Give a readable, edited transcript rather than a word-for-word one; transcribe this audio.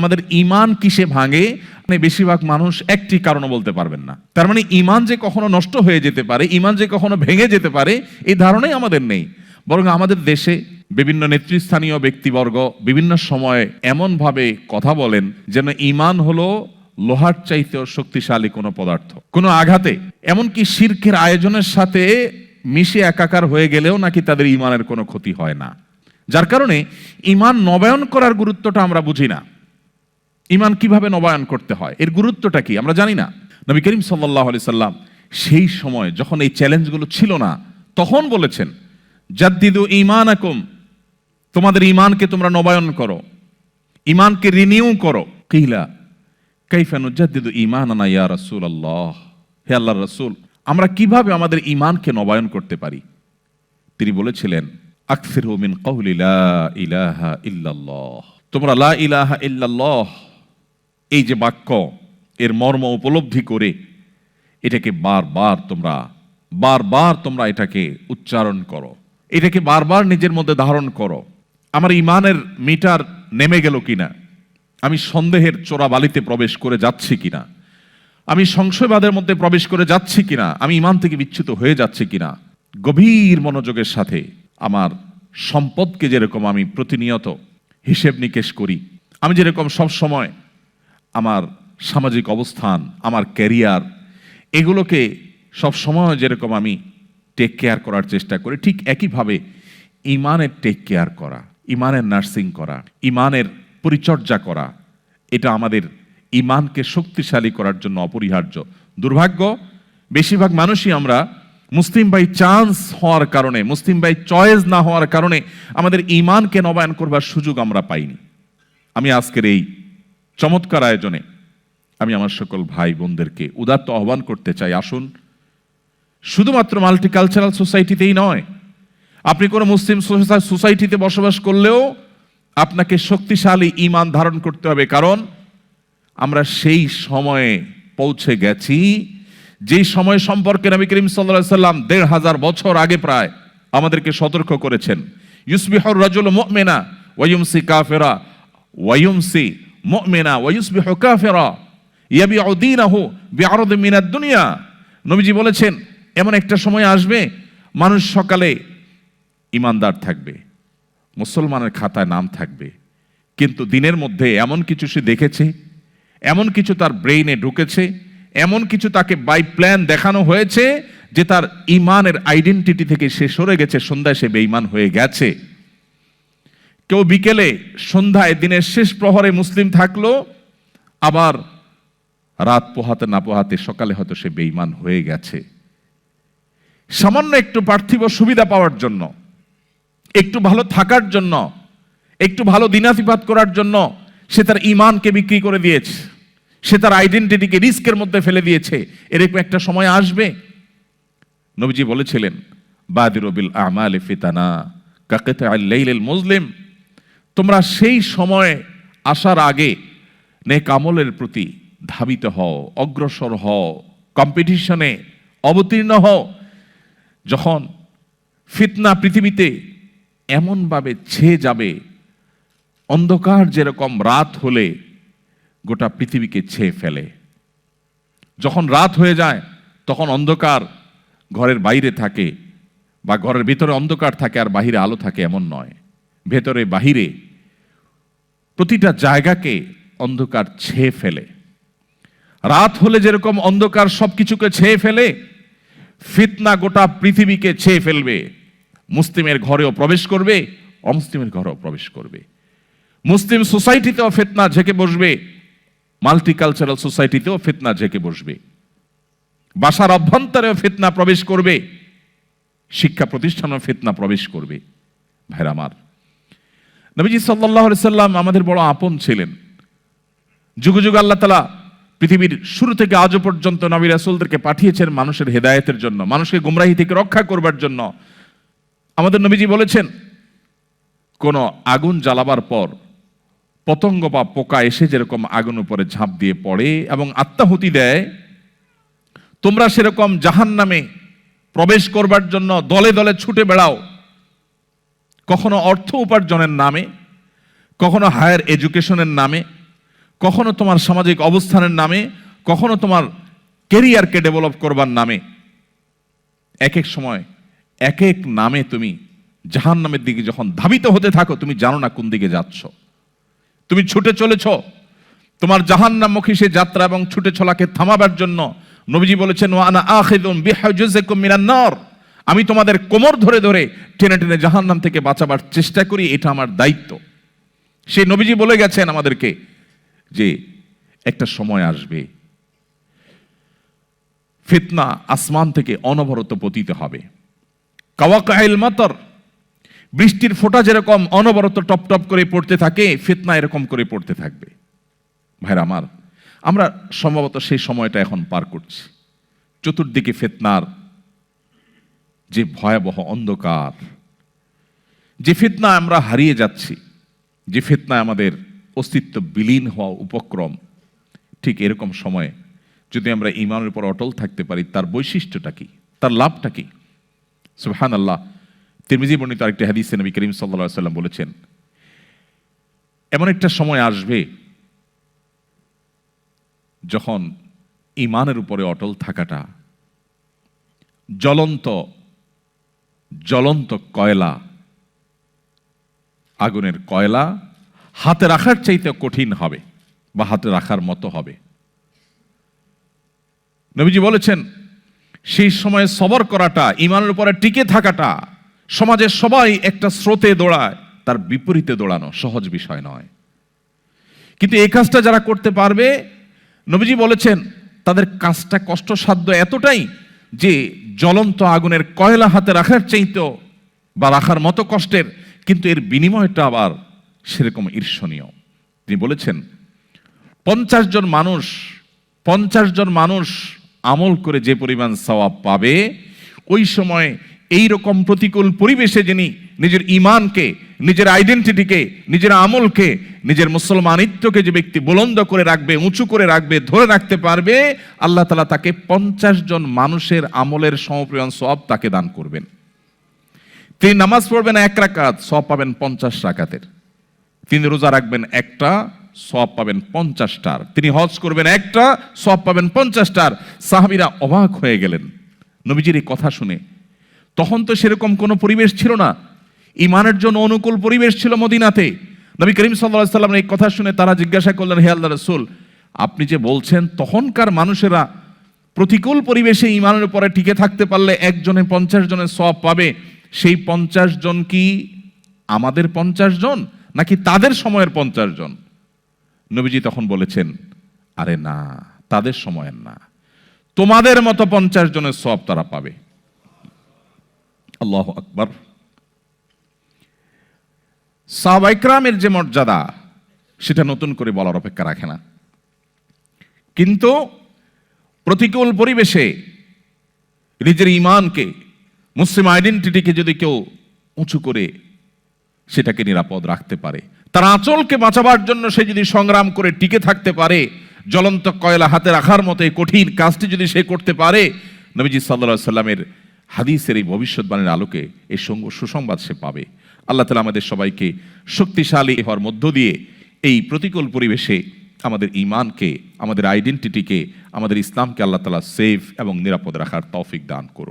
আমাদের ঈমান কিসে ভাঙে? বেশিরভাগ মানুষ একটি কারণ বলতে পারবেন না। তার মানে ঈমান যে কখনো নষ্ট হয়ে যেতে পারে, ঈমান যে কখনো ভেঙে যেতে পারে, এই ধারণাই আমাদের নেই। বরং আমাদের দেশে বিভিন্ন নেতৃস্থানীয় ব্যক্তিবর্গ বিভিন্ন সময় এমনভাবে কথা বলেন যেন ঈমান হলো লোহার চাইতেও শক্তিশালী কোনো পদার্থ। কোনো আঘাতে, এমনকি শিরকের আয়োজনের সাথে মিশে একাকার হয়ে গেলেও নাকি তাদের ঈমানের কোনো ক্ষতি হয় না। যার কারণে ঈমান নবায়ন করার গুরুত্বটা আমরা বুঝি না। ঈমান কিভাবে নবায়ন করতে হয়, এর গুরুত্বটা কি আমরা জানি না। নবী করিম সাল্লাল্লাহু আলাইহি সাল্লাম সেই সময় যখন এই চ্যালেঞ্জগুলো ছিল না, তখন বলেছেন, জাদ্দিদু ঈমানাকুম, তোমাদের ঈমানকে তোমরা নবায়ন করো, ঈমানকে রিনিউ করো। কিলা কাইফা নুজাদ্দিদু ঈমানানা ইয়া রাসূলুল্লাহ, হে আল্লাহর রাসূল, আমরা কিভাবে আমাদের ঈমানকে নবায়ন করতে পারি? তিনি বলেছিলেন, আকসিরু মিন কওলি লা ইলাহা ইল্লাল্লাহ, তোমরা লা ইলাহা ইল্লাল্লাহ এই যে বাক্য, এর মর্ম উপলব্ধি করে এটাকে বারবার তোমরা এটাকে উচ্চারণ করো, এটাকে বারবার নিজের মধ্যে ধারণ করো। আমার ঈমানের মিটার নেমে গেল কিনা, আমি সন্দেহের চোরাবালিতে প্রবেশ করে যাচ্ছি কিনা, আমি সংশয়বাদের মধ্যে প্রবেশ করে যাচ্ছি কিনা, আমি ঈমান থেকে বিচ্যুত হয়ে যাচ্ছি কিনা। গভীর মনোযোগের সাথে আমার সম্পদকে যেরকম আমি প্রতিনিয়ত হিসেব নিকেশ করি, আমি যেরকম সব সময় আমার সামাজিক অবস্থান, আমার ক্যারিয়ার, এগুলোকে সব সময় যেরকম আমি টেক কেয়ার করার চেষ্টা করি, ঠিক একইভাবে ঈমানের টেক কেয়ার করা, ঈমানের নার্সিং করা, ঈমানের পরিচর্যা করা, এটা আমাদের ঈমানকে শক্তিশালী করার জন্য অপরিহার্য। দুর্ভাগ্য, বেশিরভাগ মানুষই আমরা মুসলিম বাই চান্স হওয়ার কারণে, মুসলিম বাই চয়েস না হওয়ার কারণে আমাদের ঈমানকে নবায়ন করবার সুযোগ আমরা পাইনি। আমি আজকের এই চমৎকার আয়োজনে আমি আমার সকল ভাই বোনদেরকে উদাত্ত আহ্বান করতে চাই, আসুন শুধুমাত্র মাল্টিকালচারাল সোসাইটিতেই নয়, আপনি কোনো মুসলিম সোসাইটিতে বসবাস করলেও আপনাকে শক্তিশালী ঈমান ধারণ করতে হবে। কারণ আমরা সেই সময়ে পৌঁছে গেছি যেই সময় সম্পর্কে নবী করিম সাল্লাল্লাহু আলাইহি সাল্লাম ১৫০০ বছর আগে প্রায় আমাদেরকে সতর্ক করেছেন। ইউসবিহুর রাজুলু মুমিনা ওয়া ইউমসি কাফিরা ওয়া ইউমসি মুমিনা ওয়া ইউসবিহু কাফিরা ইয়াবিউ দীনাহু বিআরদিন মিনাদ দুনিয়া। নবীজি বলেছেন, এমন একটা সময় আসবে মানুষ সকালে ঈমানদার থাকবে, মুসলমানের খাতায় নাম থাকবে, কিন্তু দিনের মধ্যে এমন কিছু সে দেখেছে, এমন কিছু তার ব্রেইনে ঢুকেছে, এমন কিছু তাকে বাই প্ল্যান দেখানো হয়েছে যে তার ঈমানের আইডেন্টিটি থেকে সে সরে গেছে, সন্ধ্যায় সে বেঈমান হয়ে গেছে। কেউ বিকেলে সন্ধ্যায় দিনের শেষ প্রহরে মুসলিম থাকলো, আবার রাত পোহাতে না পোহাতে সকালে হয়তো সে বেঈমান হয়ে গেছে। সামান্য একটু পার্থিব সুবিধা পাওয়ার জন্য, একটু ভালো থাকার জন্য, একটু ভালো দিনাতিপাত করার জন্য সে তার ঈমানকে বিক্রি করে দিয়েছে, সে তার আইডেন্টিটিকে রিস্কের মধ্যে ফেলে দিয়েছে। এরকম একটা সময় আসবে। নবীজি বলেছিলেন, বাদিরু বিল আমালি ফিতানা কাকিতা'আল লাইলিল মুজলিম, তোমরা সেই সময় আসার আগে নেক আমলের প্রতি ধাবিত হও, অগ্রসর হও, কম্পিটিশনে অবতীর্ণ হও, যখন ফিতনা পৃথিবীতে এমনভাবে ছেয়ে যাবে, অন্ধকার যেরকম রাত হলে গোটা পৃথিবীকে ছেয়ে ফেলে, যখন রাত হয়ে যায় তখন অন্ধকার ঘরের বাইরে থাকে বা ঘরের ভিতরে অন্ধকার থাকে আর বাহিরে আলো থাকে এমন নয়, ভেতরে বাহিরে প্রতিটা জায়গাকে অন্ধকার ছেয়ে ফেলে। রাত হলে যেরকম অন্ধকার সবকিছুকে ছেয়ে ফেলে, ফিতনা গোটা পৃথিবীকে ছেয়ে ফেলবে। মুসলিমের ঘরেও প্রবেশ করবে, অমুসলিমের ঘরেও প্রবেশ করবে। মুসলিম সোসাইটিতেও ফিতনা ঝেঁকে বসবে, মাল্টিকালচারাল সোসাইটিতেও ফিতনা ঝেঁকে বসবে। বাসার অভ্যন্তরেও ফিতনা প্রবেশ করবে, শিক্ষা প্রতিষ্ঠানেও ফিতনা প্রবেশ করবে। ভাইরা আমার, নবীজি সাল্লাল্লাহু আলাইহি সাল্লাম আমাদের বড় আপন ছিলেন। যুগে যুগে আল্লাহ তাআলা পৃথিবীর শুরু থেকে আজও পর্যন্ত নবী রাসূলদেরকে পাঠিয়েছেন মানুষের হেদায়েতের জন্য, মানুষকে গুমরাহি থেকে রক্ষা করবার জন্য। আমাদের নবীজি বলেছেন, কোন আগুন জ্বালাবার পর পতঙ্গ বা পোকা এসে যেরকম আগুন উপরে ঝাঁপ দিয়ে পড়ে এবং আত্মাহুতি দেয়, তোমরা সেরকম জাহান্নামে প্রবেশ করবার জন্য দলে দলে ছুটে বেড়াও, কখনো অর্থ উপার্জনের নামে, কখনো হায়ার এডুকেশনের নামে, কখনো তোমার সামাজিক অবস্থানের নামে, কখনো তোমার কেরিয়ারকে ডেভেলপ করবার নামে। এক এক সময় এক এক নামে তুমি জাহান্নামের দিকে যখন ধাবিত হতে থাকো, তুমি জানো না কোন দিকে যাচ্ছ। তুমি ছুটে চলেছ তোমার জাহান্নামমুখী সে যাত্রা এবং ছুটে চলাকে থামাবার জন্য। নবীজি বলেছেন, ওয়া আনা আখিযুন বিহুজুজিকুম মিনান নার, আমি তোমাদের কোমর ধরে ধরে টেনে টেনে জাহান্নাম থেকে বাঁচাবার চেষ্টা করি, এটা আমার দায়িত্ব। সেই নবীজি বলে গেছেন আমাদেরকে যে একটা সময় আসবে, ফিতনা আসমান থেকে অনবরত পতিত হবে। কাওয়াকাইল মাতর, বৃষ্টির ফোঁটা যেরকম অনবরত টপ টপ করে পড়তে থাকে, ফিতনা এরকম করে পড়তে থাকবে। ভাইরা আমার, আমরা সম্ভবত সেই সময়টা এখন পার করছি। চতুর্দিকে ফিতনার যে ভয়াবহ অন্ধকার, যে ফিতনা আমরা হারিয়ে যাচ্ছি, যে ফিতনায় আমাদের অস্তিত্ব বিলীন হওয়া উপক্রম, ঠিক এরকম সময়ে যদি আমরা ঈমানের উপর অটল থাকতে পারি, তার বৈশিষ্ট্যটা কি, তার লাভটা কি? সুবহানাল্লাহ। তিরমিজি বর্ণিত আরেকটি হাদিসে নবী করিম সাল্লাল্লাহু আলাইহি ওয়াসাল্লাম বলেছেন, এমন একটা সময় আসবে যখন ঈমানের উপরে অটল থাকাটা জ্বলন্ত কয়লা, আগুনের কয়লা হাতে রাখার চাইতে কঠিন হবে বা হাতে রাখার মতো হবে। নবীজি বলেছেন, সেই সময়ে সবর করাটা, ঈমানের উপরে টিকে থাকাটা, সমাজের সবাই একটা স্রোতে দৌড়ায়, তার বিপরীতে দৌড়ানো সহজ বিষয় নয়। কিন্তু এই কাজটা যারা করতে পারবে, নবীজি বলেছেন তাদের কাজটা কষ্টসাধ্য এতটাই যে জ্বলন্ত আগুনের কয়লা হাতে রাখার চাইতে বা রাখার মতো কষ্টের, কিন্তু এর বিনিময়টা আবার সেরকম ঈর্ষণীয়। তিনি বলেছেন 50 জন মানুষ আমল করে যে পরিমাণ সওয়াব পাবে, ওই সময় এই রকম প্রতিকূল পরিবেশে যিনি নিজের ঈমানকে, নিজের আইডেন্টিটিকে, নিজের আমলকে, নিজের মুসলমানিত্বকে যে ব্যক্তি বুলন্দ করে রাখবে, উঁচু করে রাখবে, ধরে রাখতে পারবে, আল্লাহ তাআলা তাকে 50 জন মানুষের আমলের সমপরিমাণ সওয়াব তাকে দান করবেন। তিনি নামাজ পড়বেন 1 রাকাত, সওয়াব পাবেন 50 রাকাতের। তিনি রোজা রাখবেন একটা, সওয়াব পাবেন 50টার। তিনি হজ করবেন একটা, সওয়াব পাবেন 50টার। সাহাবীরা অবাক হয়ে গেলেন নবীজির এই কথা শুনে। তখন তো সেরকম কোনো পরিবেশ ছিল না, ঈমানের জন্য অনুকূল পরিবেশ ছিল মদিনাতে। নবী করিম সাল্লাল্লাহু আলাইহি ওয়াসাল্লামের এই কথা শুনে তারা জিজ্ঞাসা করলেন, হে আল্লাহর রাসূল, আপনি যে বলছেন তখনকার মানুষেরা প্রতিকূল পরিবেশে ঈমানের উপরে টিকে থাকতে পারলে একজনে 50 জনের সওয়াব পাবে, সেই 50 জন কি আমাদের 50 জন নাকি তাদের সময়ের 50 জন? নবীজি তখন বলেছেন, আরে না, তাদের সময়ের না, তোমাদের মতো 50 জনের সওয়াব তারা পাবে। আল্লাহু আকবার। সাহাবায়ে কেরামের যে মর্যাদা, সেটা নতুন করে বলার অপেক্ষা রাখে না। কিন্তু প্রতিকূল পরিবেশে নিজের ঈমানকে, মুসলিম আইডেন্টিটিকে যদি কেউ উঁচু করে সেটাকে নিরাপদ রাখতে পারে, তার আঁচলকে বাঁচাবার জন্য সে যদি সংগ্রাম করে টিকে থাকতে পারে, জ্বলন্ত কয়লা হাতে রাখার মতো এই কঠিন কাজটি যদি সে করতে পারে, নবীজি সাল্লাল্লাহু আলাইহি সাল্লামের হাদিসের এই ভবিষ্যৎবাণীর আলোকে এই সুসংবাদ সে পাবে। আল্লাহ তাআলা আমাদের সবাইকে শক্তিশালী হওয়ার মধ্য দিয়ে এই প্রতিকূল পরিবেশে আমাদের ঈমানকে, আমাদের আইডেন্টিটিকে, আমাদের ইসলামকে আল্লাহ তাআলা সেফ এবং নিরাপদ রাখার তৌফিক দান করুন।